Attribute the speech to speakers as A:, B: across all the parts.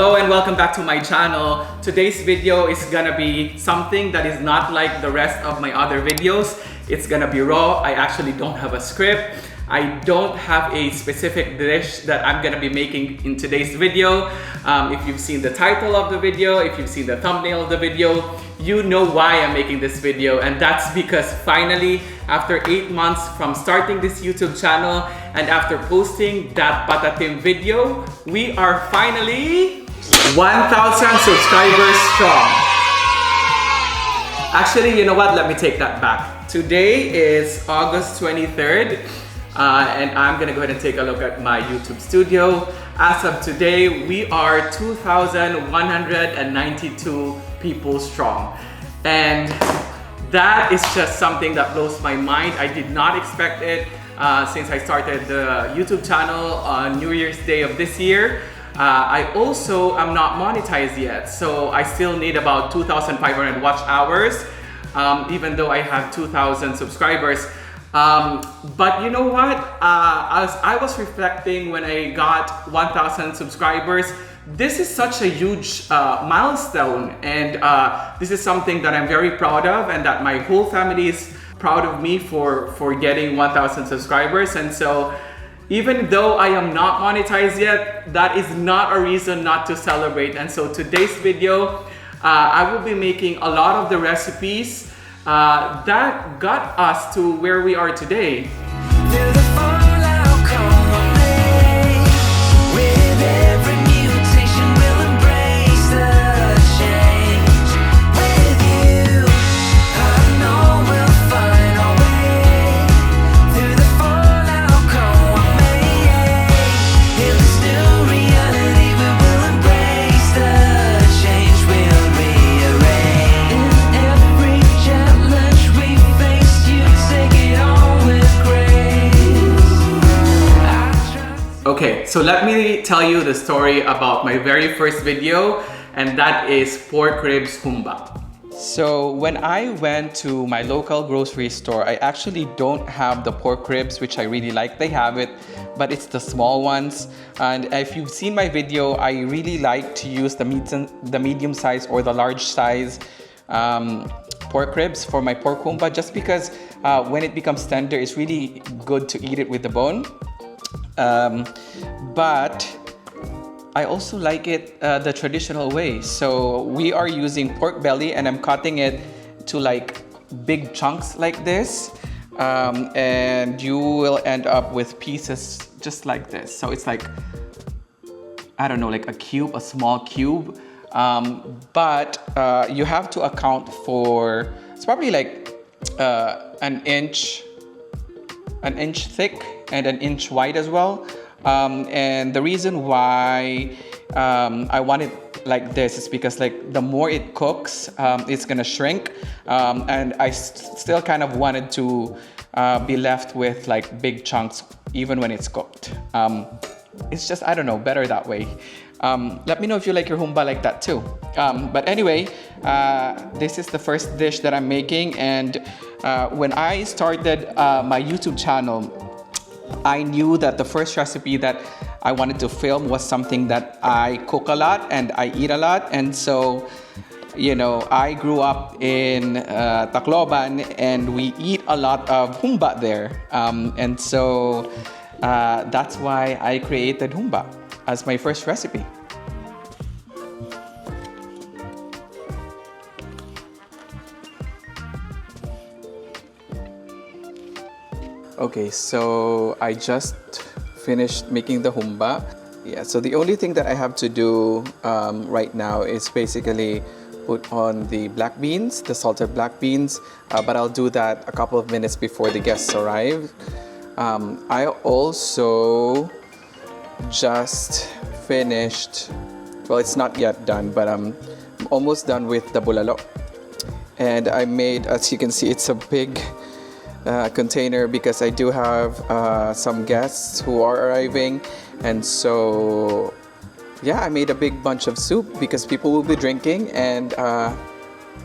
A: Hello and welcome back to my channel. Today's video is gonna be something that is not like the rest of my other videos. It's gonna be raw. I actually don't have a script. I don't have a specific dish that I'm gonna be making in today's video. If you've seen the title of the video, if you've seen the thumbnail of the video, you know why I'm making this video, and that's because finally, after 8 months from starting this YouTube channel and after posting that patatim video, we are finally 1,000 subscribers strong. Actually, you know what? Let me take that back. Today is August 23rd. And I'm gonna go ahead and take a look at my YouTube studio. As of today, we are 2,192 people strong. And that is just something that blows my mind. I did not expect it since I started the YouTube channel on New Year's Day of this year. I also am not monetized yet, so I still need about 2,500 watch hours, even though I have 2,000 subscribers. But you know what? As I was reflecting when I got 1,000 subscribers, this is such a huge milestone, and this is something that I'm very proud of, and that my whole family is proud of me for getting 1,000 subscribers. And so even though I am not monetized yet, that is not a reason not to celebrate. And so today's video, I will be making a lot of the recipes that got us to where we are today. Okay, so let me tell you the story about my very first video, and that is pork ribs humba. So when I went to my local grocery store, I actually don't have the pork ribs, which I really like. They have it, but it's the small ones. And if you've seen my video, I really like to use the medium size or the large size pork ribs for my pork humba, just because when it becomes tender, it's really good to eat it with the bone. But I also like it the traditional way. So we are using pork belly, and I'm cutting it to like big chunks like this, and you will end up with pieces just like this. So it's like, I don't know, like a cube, a small cube, but you have to account for, it's probably like an inch thick and an inch wide as well. And the reason why I want it like this is because like the more it cooks, it's gonna shrink, and I still kind of wanted to be left with like big chunks even when it's cooked. It's just, I don't know, better that way. Let me know if you like your humba like that too. But anyway, this is the first dish that I'm making, and when I started my YouTube channel, I knew that the first recipe that I wanted to film was something that I cook a lot and I eat a lot. And so, you know, I grew up in Tacloban, and we eat a lot of humba there. And so that's why I created humba as my first recipe. Okay, so I just finished making the humba. Yeah, so the only thing that I have to do right now is basically put on the black beans, the salted black beans, but I'll do that a couple of minutes before the guests arrive. I also just finished, well, it's not yet done, but I'm almost done with the bulalo. And I made, as you can see, it's a big container because I do have some guests who are arriving, and so yeah, I made a big bunch of soup because people will be drinking, and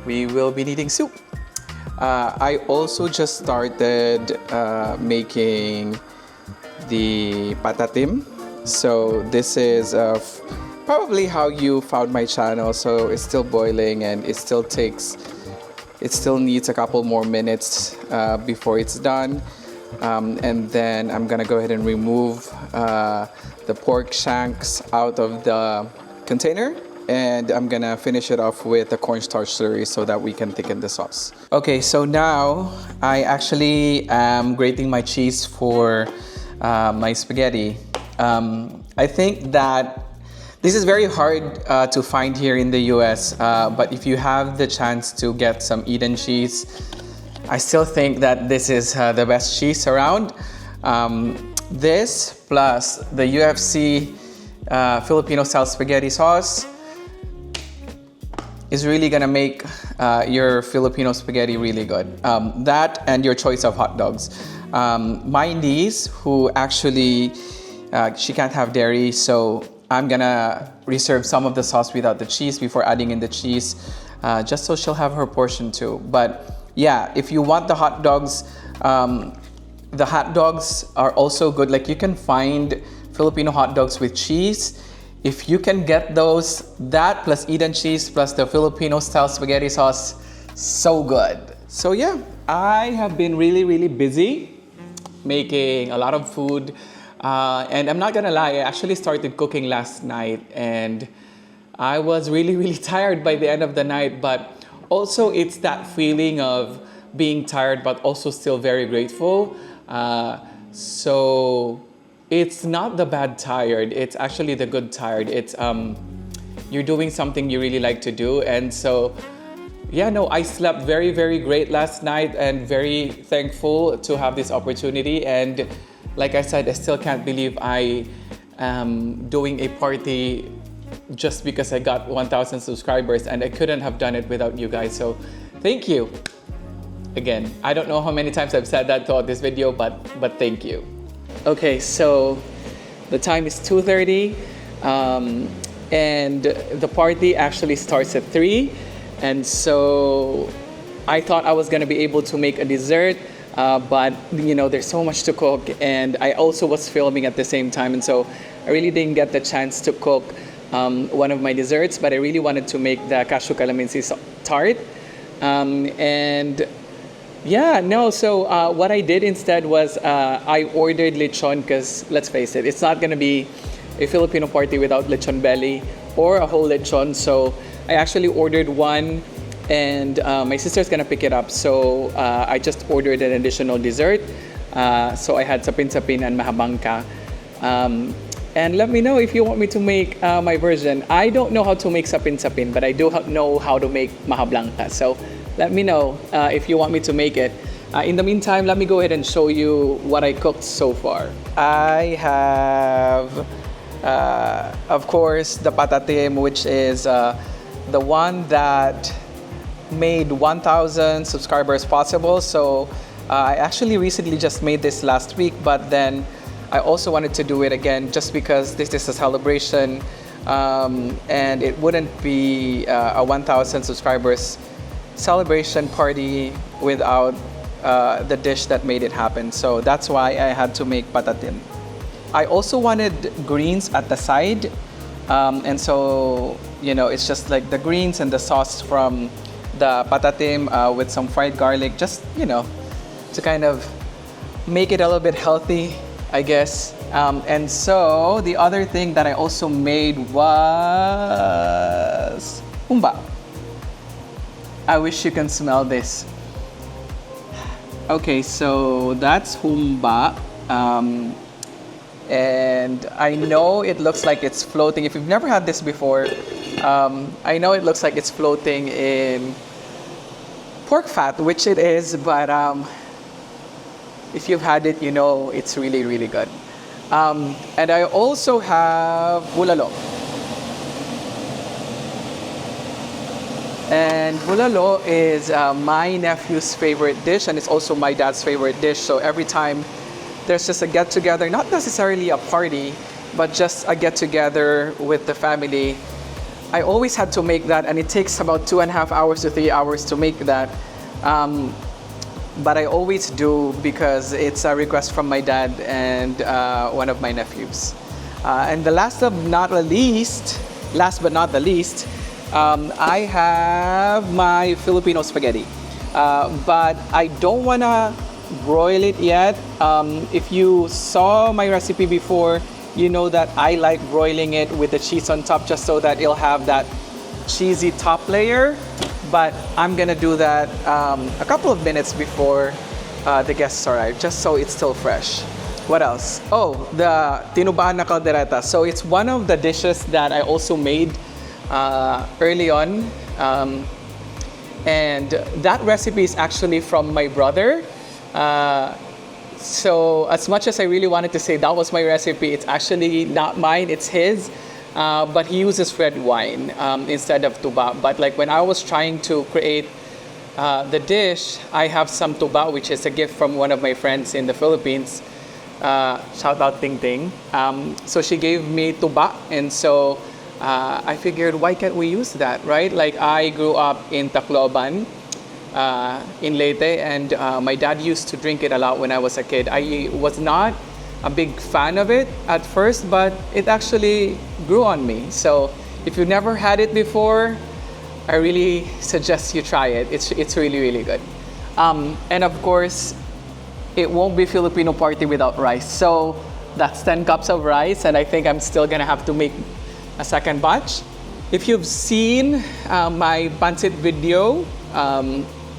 A: we will be needing soup. I also just started making the patatim. So this is probably how you found my channel. So it's still boiling and it still needs a couple more minutes before it's done. And then I'm gonna go ahead and remove the pork shanks out of the container. And I'm gonna finish it off with the cornstarch slurry so that we can thicken the sauce. Okay, so now I actually am grating my cheese for my spaghetti. I think that this is very hard to find here in the US, but if you have the chance to get some Eden cheese, I still think that this is the best cheese around. This plus the UFC Filipino style spaghetti sauce is really gonna make your Filipino spaghetti really good. That and your choice of hot dogs. My niece, who actually, she can't have dairy, so I'm gonna reserve some of the sauce without the cheese before adding in the cheese, just so she'll have her portion too. But yeah, if you want the hot dogs are also good. Like, you can find Filipino hot dogs with cheese. If you can get those, that plus Eden cheese plus the Filipino style spaghetti sauce, so good. So yeah, I have been really busy making a lot of food. And I'm not gonna lie, I actually started cooking last night and I was really tired by the end of the night, but also it's that feeling of being tired but also still very grateful. So it's not the bad tired, it's actually the good tired. It's you're doing something you really like to do. And so yeah, no, I slept very great last night and very thankful to have this opportunity. And like I said, I still can't believe I am doing a party just because I got 1,000 subscribers, and I couldn't have done it without you guys. So thank you. Again, I don't know how many times I've said that throughout this video, but thank you. Okay, so the time is 2:30 and the party actually starts at 3. And so I thought I was gonna be able to make a dessert, but you know, there's so much to cook, and I also was filming at the same time, and so I really didn't get the chance to cook one of my desserts, but I really wanted to make the cashew calamansi tart. And yeah, no, so what I did instead was I ordered lechon, because let's face it, it's not gonna be a Filipino party without lechon belly or a whole lechon. So I actually ordered one, and my sister's gonna pick it up. So I just ordered an additional dessert. So I had sapin-sapin and mahabangka. And let me know if you want me to make my version. I don't know how to make sapin-sapin, but I do know how to make mahabangka. So let me know if you want me to make it. In the meantime, let me go ahead and show you what I cooked so far. I have, of course, the patatim, which is the one that made 1,000 subscribers possible. So I actually recently just made this last week, but then I also wanted to do it again just because this is a celebration, and it wouldn't be a 1,000 subscribers celebration party without the dish that made it happen. So that's why I had to make patatim. I also wanted greens at the side, and so, you know, it's just like the greens and the sauce from the patatim with some fried garlic, just, you know, to kind of make it a little bit healthy, I guess. And so the other thing that I also made was humba. I wish you can smell this. Okay, so that's humba. And I know it looks like it's floating. If you've never had this before, I know it looks like it's floating in pork fat, which it is, but if you've had it, you know it's really good. And I also have bulalo. And bulalo is my nephew's favorite dish, and it's also my dad's favorite dish. So every time there's just a get-together, not necessarily a party, but just a get-together with the family, I always had to make that, and it takes about 2.5 hours to 3 hours to make that. But I always do because it's a request from my dad and one of my nephews. And the last but not least last but not the least, I have my Filipino spaghetti. But I don't wanna broil it yet. If you saw my recipe before, you know that I like broiling it with the cheese on top just so that it'll have that cheesy top layer. But I'm gonna do that a couple of minutes before the guests arrive, just so it's still fresh. What else? Oh, the tinubaan na caldereta. So it's one of the dishes that I also made early on. And that recipe is actually from my brother. So as much as I really wanted to say that was my recipe, it's actually not mine, it's his. But he uses red wine instead of tuba. But like when I was trying to create the dish, I have some tuba, which is a gift from one of my friends in the Philippines. Shout out Ting Ting. So she gave me tuba, and so I figured, why can't we use that, right? Like I grew up in Tacloban, in Leyte, and my dad used to drink it a lot when I was a kid. I was not a big fan of it at first, but it actually grew on me. So if you've never had it before, I really suggest you try it. It's really, really good. And of course, it won't be Filipino party without rice. So that's 10 cups of rice, and I think I'm still gonna have to make a second batch. If you've seen my pancit video,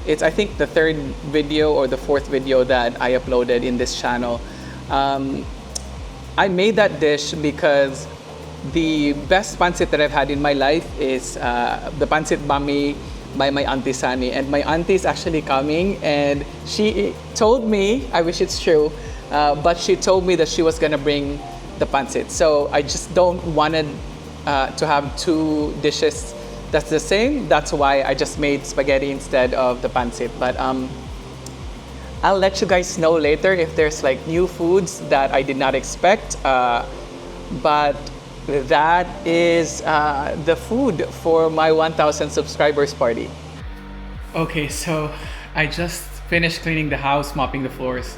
A: it's I think the third video or the fourth video that I uploaded in this channel. I made that dish because the best pancit that I've had in my life is the pancit bami by my auntie Sani, and my auntie is actually coming, and she told me, I wish it's true, but she told me that she was gonna bring the pancit. So I just don't wanted to have two dishes that's the same. That's why I just made spaghetti instead of the pancit. But I'll let you guys know later if there's like new foods that I did not expect. But that is the food for my 1,000 subscribers party. Okay, so I just finished cleaning the house, mopping the floors,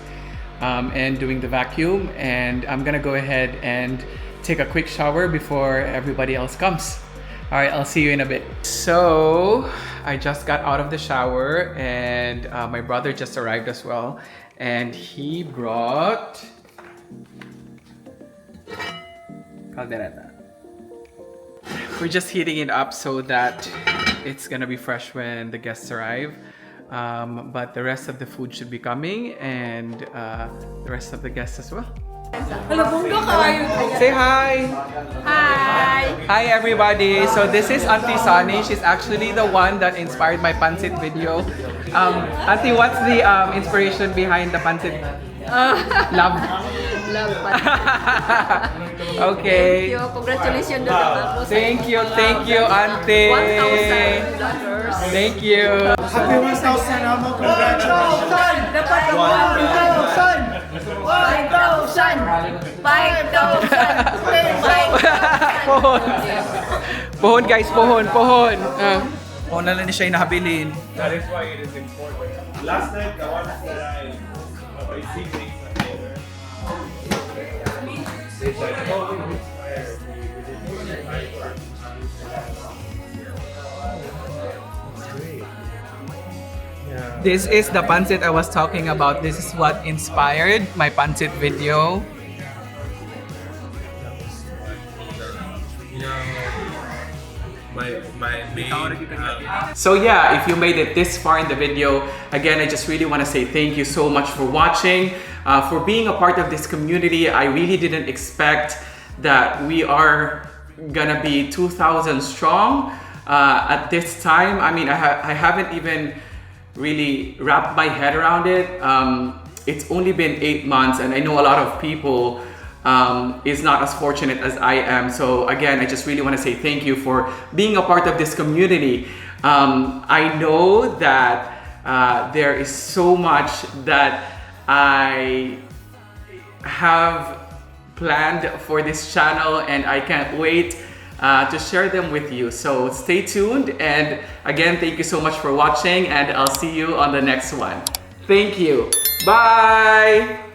A: and doing the vacuum. And I'm gonna go ahead and take a quick shower before everybody else comes. All right, I'll see you in a bit. So I just got out of the shower, and my brother just arrived as well, and he brought caldereta. We're just heating it up so that it's gonna be fresh when the guests arrive. But the rest of the food should be coming, and the rest of the guests as well. Say hi!
B: Hi!
A: Hi everybody! So this is Auntie Sani. She's actually the one that inspired my pancit video. Auntie, what's the inspiration behind the pancit? Love.
B: Love pancit.
A: Okay.
B: Thank you. Congratulations doon.
A: Thank you, Auntie.
B: 1,000 dollars.
A: Thank you.
C: Happy 1,000 amo, congratulations!
B: Dapat 1,000! 5,000! 5,000!
A: Pohon. Pohon guys, pohon. Pohon na lang siya inahabilin.
C: That is why it is important. Last night, the one that I see things together. They said, oh, we inspired.
A: This is the pancit I was talking about. This is what inspired my pancit video.
C: My main.
A: So yeah, if you made it this far in the video, again, I just really want to say thank you so much for watching, for being a part of this community. I really didn't expect that we are gonna be 2,000 strong at this time. I mean, I haven't even really wrapped my head around it. It's only been 8 months, and I know a lot of people is not as fortunate as I am. So again, I just really want to say thank you for being a part of this community. I know that there is so much that I have planned for this channel, and I can't wait to share them with you. So stay tuned, and again, thank you so much for watching, and I'll see you on the next one. Thank you. Bye!